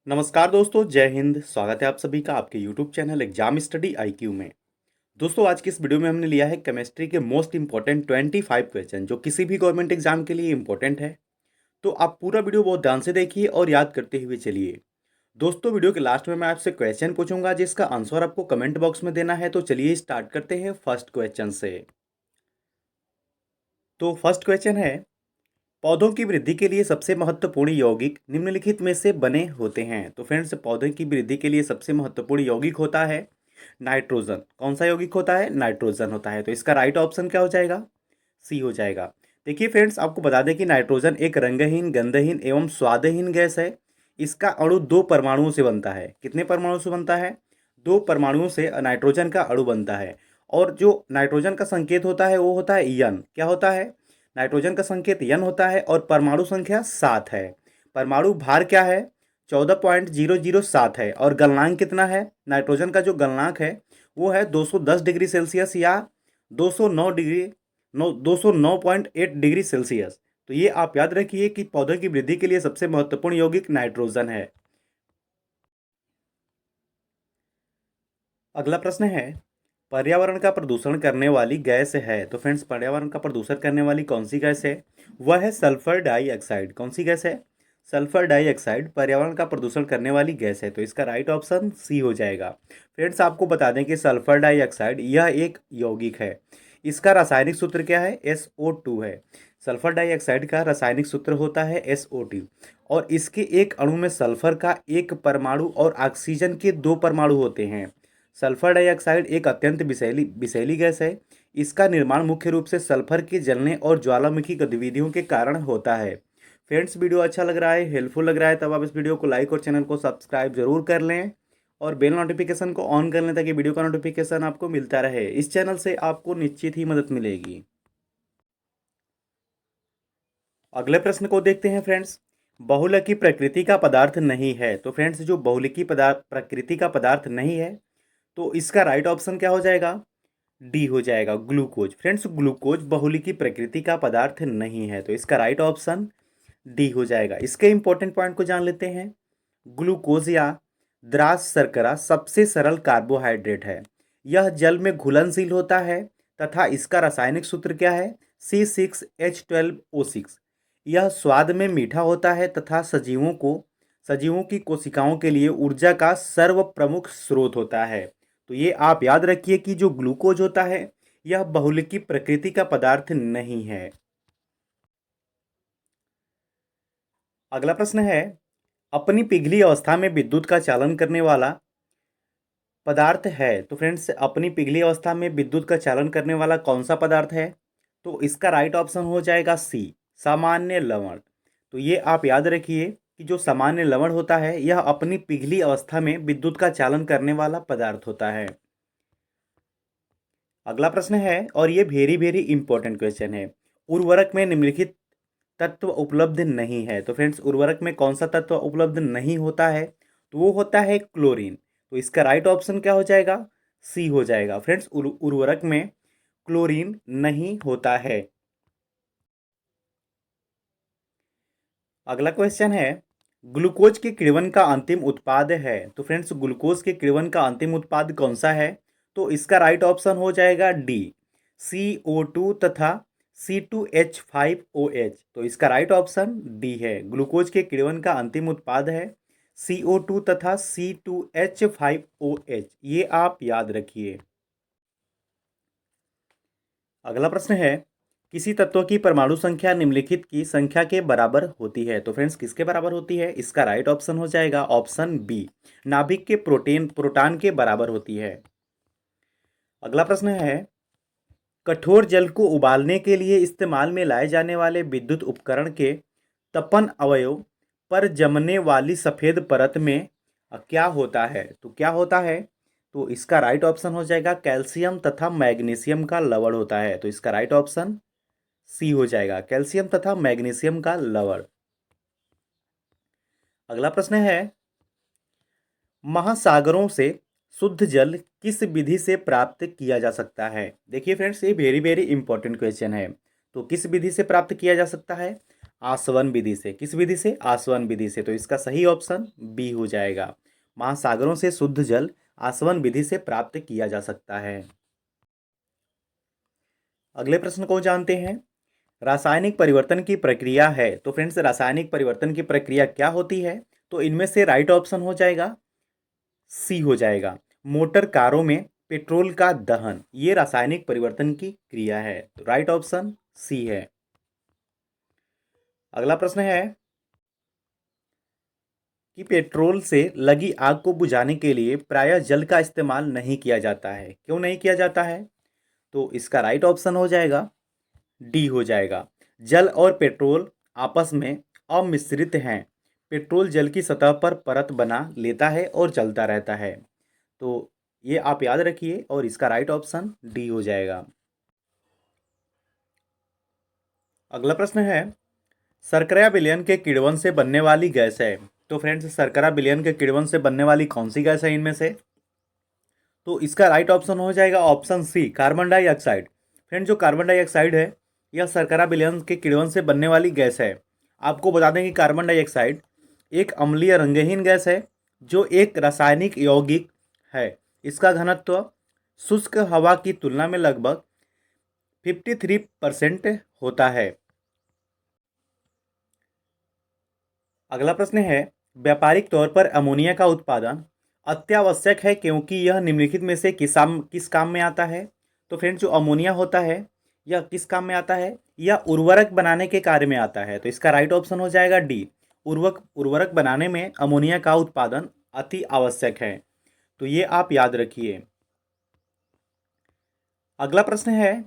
नमस्कार दोस्तों, जय हिंद। स्वागत है आप सभी का आपके YouTube channel exam study IQ में। दोस्तों, आज की इस वीडियो में हमने लिया है केमिस्ट्री के मोस्ट इंपॉर्टेंट 25 क्वेश्चन जो किसी भी गवर्नमेंट एग्जाम के लिए इंपॉर्टेंट है। तो आप पूरा वीडियो बहुत ध्यान से देखिए और याद करते हुए चलिए। दोस्तों, वीडियो के लास्ट में मैं आपसे क्वेश्चन पूछूंगा जिसका आंसर आपको कमेंट बॉक्स में देना है। तो चलिए स्टार्ट करते हैं फर्स्ट क्वेश्चन से। तो फर्स्ट क्वेश्चन है, पौधों की वृद्धि के लिए सबसे महत्वपूर्ण यौगिक निम्नलिखित में से बने होते हैं। तो फ्रेंड्स, पौधे की वृद्धि के लिए सबसे महत्वपूर्ण यौगिक होता है नाइट्रोजन। कौन सा यौगिक होता है? नाइट्रोजन होता है। तो इसका राइट ऑप्शन क्या हो जाएगा? सी हो जाएगा। देखिए फ्रेंड्स, आपको बता दें कि नाइट्रोजन एक रंगहीन, गंधहीन एवं स्वादहीन गैस है। इसका अणु दो परमाणुओं से बनता है। कितने परमाणुओं से बनता है? दो परमाणुओं से नाइट्रोजन का अणु बनता है। और जो नाइट्रोजन का संकेत होता है वो होता है यन। क्या होता है? नाइट्रोजन का संकेत यन होता है और परमाणु संख्या 7 है। परमाणु भार क्या है? 14.007 है। और गलनांक कितना है? नाइट्रोजन का जो गलनांक है वो है 210 डिग्री सेल्सियस या 209 डिग्री 209.8 डिग्री सेल्सियस। तो ये आप याद रखिए कि पौधे की वृद्धि के लिए सबसे महत्वपूर्ण यौगिक नाइट्रोजन है। अगला प्रश्न है, पर्यावरण का प्रदूषण करने वाली गैस है। तो फ्रेंड्स, पर्यावरण का प्रदूषण करने वाली कौन सी गैस है? वह है सल्फर डाइऑक्साइड। कौन सी गैस है? सल्फर डाइऑक्साइड पर्यावरण का प्रदूषण करने वाली गैस है। तो इसका राइट ऑप्शन सी हो जाएगा। फ्रेंड्स, आपको बता दें कि सल्फर डाइऑक्साइड यह एक यौगिक है। इसका रासायनिक सूत्र क्या है? SO2 है। सल्फर डाइऑक्साइड का रासायनिक सूत्र होता है SO2। और इसके एक अणु में सल्फर का एक परमाणु और ऑक्सीजन के दो परमाणु होते हैं। सल्फर डाइऑक्साइड एक अत्यंत विषैली विषैली गैस है। इसका निर्माण मुख्य रूप से सल्फर के जलने और ज्वालामुखी गतिविधियों के कारण होता है। फ्रेंड्स, वीडियो अच्छा लग रहा है, हेल्पफुल लग रहा है, तब आप इस वीडियो को लाइक और चैनल को सब्सक्राइब जरूर कर लें और बेल नोटिफिकेशन को ऑन कर लें ताकि वीडियो का नोटिफिकेशन आपको मिलता रहे। इस चैनल से आपको निश्चित ही मदद मिलेगी। अगले प्रश्न को देखते हैं फ्रेंड्स। बहुलकी प्रकृति का पदार्थ नहीं है। तो फ्रेंड्स, जो बहुलकी पदार्थ प्रकृति का पदार्थ नहीं है तो इसका राइट ऑप्शन क्या हो जाएगा? डी हो जाएगा, ग्लूकोज। फ्रेंड्स, ग्लूकोज बहुलिकी प्रकृति का पदार्थ नहीं है। तो इसका राइट ऑप्शन डी हो जाएगा। इसके इंपॉर्टेंट पॉइंट को जान लेते हैं। ग्लूकोज या द्रास शर्करा सबसे सरल कार्बोहाइड्रेट है। यह जल में घुलनशील होता है तथा इसका रासायनिक सूत्र क्या है? C6H12O6। यह स्वाद में मीठा होता है तथा सजीवों की कोशिकाओं के लिए ऊर्जा का सर्व प्रमुख स्रोत होता है। तो ये आप याद रखिए कि जो ग्लूकोज होता है यह बहुलिकी प्रकृति का पदार्थ नहीं है। अगला प्रश्न है, अपनी पिघली अवस्था में विद्युत का चालन करने वाला पदार्थ है। तो फ्रेंड्स, अपनी पिघली अवस्था में विद्युत का चालन करने वाला कौन सा पदार्थ है? तो इसका राइट ऑप्शन हो जाएगा सी, सामान्य लवण। तो ये आप याद रखिए कि जो सामान्य लवण होता है यह अपनी पिघली अवस्था में विद्युत का चालन करने वाला पदार्थ होता है। अगला प्रश्न है और ये वेरी वेरी इंपॉर्टेंट क्वेश्चन है। उर्वरक में निम्नलिखित तत्व उपलब्ध नहीं है। तो फ्रेंड्स, उर्वरक में कौन सा तत्व उपलब्ध नहीं होता है? तो वो होता है क्लोरीन। तो इसका राइट ऑप्शन क्या हो जाएगा? सी हो जाएगा। फ्रेंड्स, उर्वरक में क्लोरीन नहीं होता है। अगला क्वेश्चन है, ग्लूकोज के किण्वन का अंतिम उत्पाद है। तो फ्रेंड्स, ग्लूकोज के किण्वन का अंतिम उत्पाद कौन सा है? तो इसका राइट ऑप्शन हो जाएगा डी, CO2 तथा C2H5OH। तो इसका राइट ऑप्शन डी है। ग्लूकोज के किण्वन का अंतिम उत्पाद है CO2 तथा C2H5OH। ये आप याद रखिए। अगला प्रश्न है, किसी तत्व की परमाणु संख्या निम्नलिखित की संख्या के बराबर होती है। तो फ्रेंड्स, किसके बराबर होती है? इसका राइट ऑप्शन हो जाएगा ऑप्शन बी, नाभिक के प्रोटॉन के बराबर होती है। अगला प्रश्न है, कठोर जल को उबालने के लिए इस्तेमाल में लाए जाने वाले विद्युत उपकरण के तपन अवयव पर जमने वाली सफेद परत में क्या होता है? तो क्या होता है? तो इसका राइट ऑप्शन हो जाएगा कैल्शियम तथा मैग्नीशियम का लवण होता है। तो इसका राइट ऑप्शन सी हो जाएगा, कैल्शियम तथा मैग्नीशियम का लवण। अगला प्रश्न है, महासागरों से शुद्ध जल किस विधि से प्राप्त किया जा सकता है? देखिए फ्रेंड्स, ये वेरी वेरी इंपॉर्टेंट क्वेश्चन है। तो किस विधि से प्राप्त किया जा सकता है? आसवन विधि से। किस विधि से? आसवन विधि से। तो इसका सही ऑप्शन बी हो जाएगा। महासागरों से शुद्ध जल आसवन विधि से प्राप्त किया जा सकता है। अगले प्रश्न को जानते हैं। रासायनिक परिवर्तन की प्रक्रिया है। तो फ्रेंड्स, रासायनिक परिवर्तन की प्रक्रिया क्या होती है? तो इनमें से राइट ऑप्शन हो जाएगा सी हो जाएगा। मोटर कारों में पेट्रोल का दहन, ये रासायनिक परिवर्तन की क्रिया है। तो राइट ऑप्शन सी है। अगला प्रश्न है कि पेट्रोल से लगी आग को बुझाने के लिए प्रायः जल का इस्तेमाल नहीं किया जाता है। क्यों नहीं किया जाता है? तो इसका राइट ऑप्शन हो जाएगा डी हो जाएगा। जल और पेट्रोल आपस में अमिश्रित हैं। पेट्रोल जल की सतह पर परत बना लेता है और जलता रहता है। तो ये आप याद रखिए और इसका राइट ऑप्शन डी हो जाएगा। अगला प्रश्न है, शर्करा विलयन के किण्वन से बनने वाली गैस है। तो फ्रेंड्स, शर्करा विलयन के किण्वन से बनने वाली कौन सी गैस है इनमें से? तो इसका राइट ऑप्शन हो जाएगा option C, carbon dioxide. Friend, जो कार्बन डाइऑक्साइड है यह शर्करा विलयन के किण्वन से बनने वाली गैस है। आपको बता दें कि कार्बन डाइऑक्साइड एक अम्लीय रंगहीन गैस है जो एक रासायनिक यौगिक है। इसका घनत्व शुष्क हवा की तुलना में लगभग 53% होता है। अगला प्रश्न है, व्यापारिक तौर पर अमोनिया का उत्पादन अत्यावश्यक है क्योंकि यह निम्नलिखित में से किस काम में आता है? तो फ्रेंड्स, जो अमोनिया होता है यह किस काम में आता है? यह उर्वरक बनाने के कार्य में आता है। तो इसका राइट ऑप्शन हो जाएगा डी। उर्वरक बनाने में अमोनिया का उत्पादन अति आवश्यक है। तो ये आप याद रखिए। अगला प्रश्न है,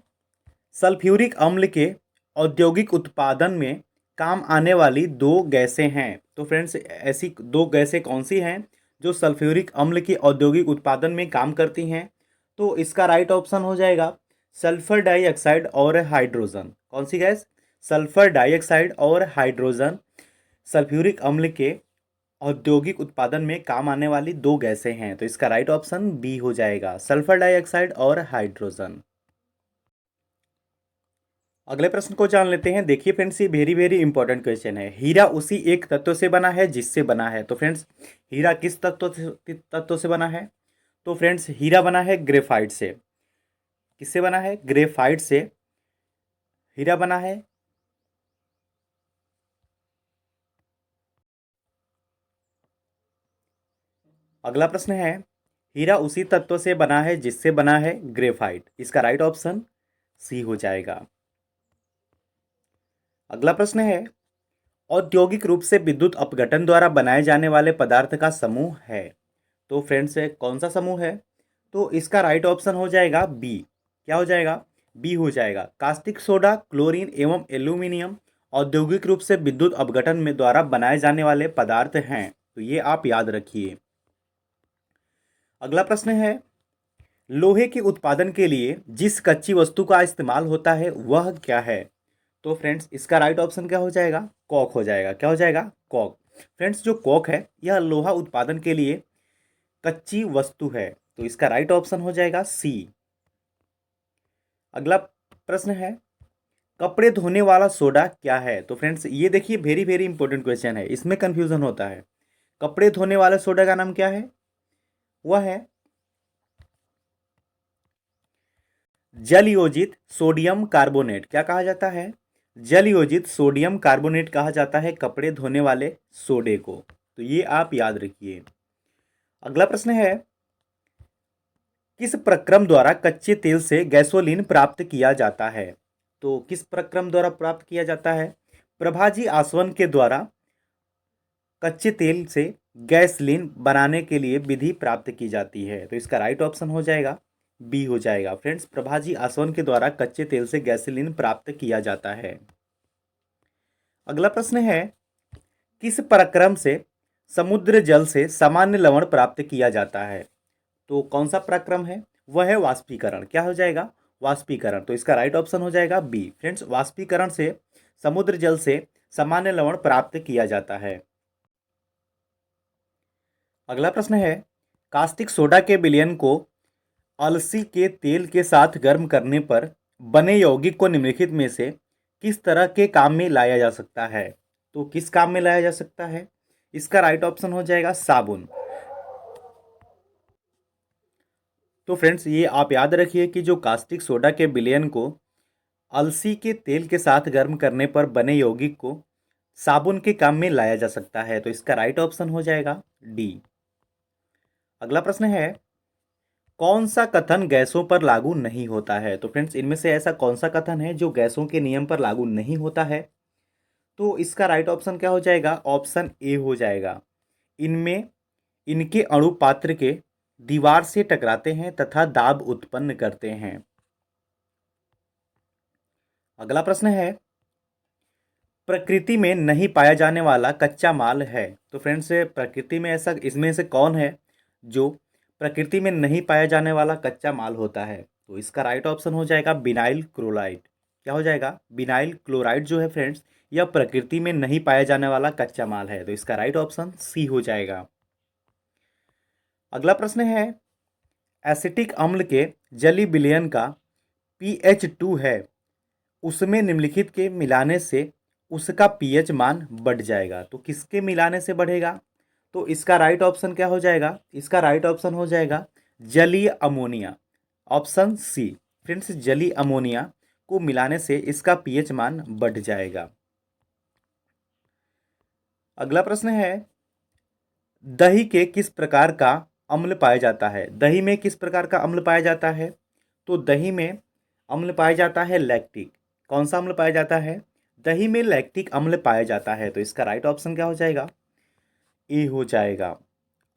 सल्फ्यूरिक अम्ल के औद्योगिक उत्पादन में काम आने वाली दो गैसें हैं। तो फ्रेंड्स, ऐसी दो गैसें कौन सी हैं जो सल्फ्यूरिक अम्ल के औद्योगिक उत्पादन में काम करती हैं? तो इसका राइट ऑप्शन हो जाएगा सल्फर डाइऑक्साइड और हाइड्रोजन। कौन सी गैस? सल्फर डाइऑक्साइड और हाइड्रोजन सल्फ्यूरिक अम्ल के औद्योगिक उत्पादन में काम आने वाली दो गैसें हैं। तो इसका राइट ऑप्शन बी हो जाएगा, सल्फर डाइऑक्साइड और हाइड्रोजन। अगले प्रश्न को जान लेते हैं। देखिए फ्रेंड्स, ये वेरी वेरी इंपॉर्टेंट क्वेश्चन है। हीरा उसी एक तत्व से बना है जिससे बना है। तो फ्रेंड्स, हीरा किस तत्व से बना है? तो फ्रेंड्स, हीरा बना है ग्रेफाइट से। किससे बना है? ग्रेफाइट से हीरा बना है। अगला प्रश्न है, हीरा उसी तत्व से बना है जिससे बना है ग्रेफाइट। इसका राइट ऑप्शन सी हो जाएगा। अगला प्रश्न है, औद्योगिक रूप से विद्युत अपघटन द्वारा बनाए जाने वाले पदार्थ का समूह है। तो फ्रेंड्स, कौन सा समूह है? तो इसका राइट ऑप्शन हो जाएगा बी। क्या हो जाएगा? बी हो जाएगा। कास्टिक सोडा, क्लोरीन एवं एल्यूमिनियम औद्योगिक रूप से विद्युत अपघटन में द्वारा बनाए जाने वाले पदार्थ हैं। तो ये आप याद रखिए। अगला प्रश्न है, लोहे के उत्पादन के लिए जिस कच्ची वस्तु का इस्तेमाल होता है वह क्या है? तो फ्रेंड्स, इसका राइट ऑप्शन क्या हो जाएगा? कॉक हो जाएगा। क्या हो जाएगा? कॉक। फ्रेंड्स, जो कॉक है यह लोहा उत्पादन के लिए कच्ची वस्तु है। तो इसका राइट ऑप्शन हो जाएगा सी। अगला प्रश्न है, कपड़े धोने वाला सोडा क्या है? तो फ्रेंड्स, ये देखिए वेरी वेरी इंपॉर्टेंट क्वेश्चन है, इसमें कंफ्यूजन होता है। कपड़े धोने वाले सोडा का नाम क्या है? वह है जल योजित सोडियम कार्बोनेट। क्या कहा जाता है? जल योजित सोडियम कार्बोनेट कहा जाता है कपड़े धोने वाले सोडे को। तो ये आप याद रखिए। अगला प्रश्न है, किस प्रक्रम द्वारा कच्चे तेल से गैसोलीन प्राप्त किया जाता है? तो किस प्रक्रम द्वारा प्राप्त किया जाता है? प्रभाजी आसवन के द्वारा कच्चे तेल से गैसोलीन बनाने के लिए विधि प्राप्त की जाती है। तो इसका राइट ऑप्शन हो जाएगा बी हो जाएगा। फ्रेंड्स, प्रभाजी आसवन के द्वारा कच्चे तेल से गैसोलीन प्राप्त किया जाता है। अगला प्रश्न है, किस प्रक्रम से समुद्र जल से सामान्य लवण प्राप्त किया जाता है? तो कौन सा प्रक्रम है? वह है वाष्पीकरण। क्या हो जाएगा? वाष्पीकरण। तो इसका राइट ऑप्शन हो जाएगा बी। फ्रेंड्स, वाष्पीकरण से समुद्र जल से सामान्य लवण प्राप्त किया जाता है। अगला प्रश्न है, कास्टिक सोडा के विलयन को अलसी के तेल के साथ गर्म करने पर बने यौगिक को निम्नलिखित में से किस तरह के काम में लाया जा सकता है? तो किस काम में लाया जा सकता है? इसका राइट ऑप्शन हो जाएगा साबुन। तो फ्रेंड्स, ये आप याद रखिए कि जो कास्टिक सोडा के विलयन को अलसी के तेल के साथ गर्म करने पर बने यौगिक को साबुन के काम में लाया जा सकता है। तो इसका राइट ऑप्शन हो जाएगा डी। अगला प्रश्न है, कौन सा कथन गैसों पर लागू नहीं होता है? तो फ्रेंड्स, इनमें से ऐसा कौन सा कथन है जो गैसों के नियम पर लागू नहीं होता है? तो इसका राइट ऑप्शन क्या हो जाएगा? ऑप्शन ए हो जाएगा। इनमें इनके अणु पात्र के दीवार से टकराते हैं तथा दाब उत्पन्न करते हैं। अगला प्रश्न है, प्रकृति में नहीं पाया जाने वाला कच्चा माल है। तो फ्रेंड्स, प्रकृति में ऐसा इसमें से कौन है जो प्रकृति में नहीं पाया जाने वाला कच्चा माल होता है? तो इसका राइट ऑप्शन हो जाएगा बिनाइल क्लोराइड। क्या हो जाएगा? बिनाइल क्लोराइड जो है फ्रेंड्स, यह प्रकृति में नहीं पाया जाने वाला कच्चा माल है। तो इसका राइट ऑप्शन सी हो जाएगा। अगला प्रश्न है, एसिटिक अम्ल के जलीय विलयन का pH 2 है, उसमें निम्नलिखित के मिलाने से उसका pH मान बढ़ जाएगा। तो किसके मिलाने से बढ़ेगा? तो इसका राइट ऑप्शन क्या हो जाएगा? इसका राइट ऑप्शन हो जाएगा जलीय अमोनिया, ऑप्शन सी। फ्रेंड्स, जलीय अमोनिया को मिलाने से इसका pH मान बढ़ जाएगा। अगला प्रश्न है, दही के किस प्रकार का अम्ल पाया जाता है? दही में किस प्रकार का अम्ल पाया जाता है? तो दही में अम्ल पाया जाता है लैक्टिक। कौन सा अम्ल पाया जाता है? दही में लैक्टिक अम्ल पाया जाता है। तो इसका राइट ऑप्शन क्या हो जाएगा? ए हो जाएगा।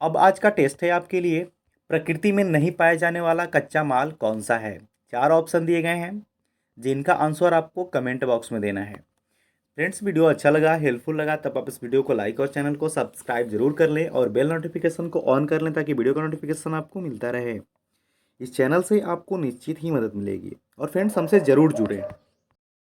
अब आज का टेस्ट है आपके लिए, प्रकृति में नहीं पाया जाने वाला कच्चा माल कौन सा है? 4 ऑप्शन दिए गए हैं जिनका आंसर आपको कमेंट बॉक्स में देना है। फ्रेंड्स, वीडियो अच्छा लगा, हेल्पफुल लगा, तब आप इस वीडियो को लाइक और चैनल को सब्सक्राइब जरूर कर लें और बेल नोटिफिकेशन को ऑन कर लें ताकि वीडियो का नोटिफिकेशन आपको मिलता रहे। इस चैनल से आपको निश्चित ही मदद मिलेगी। और फ्रेंड्स, हमसे ज़रूर जुड़ें।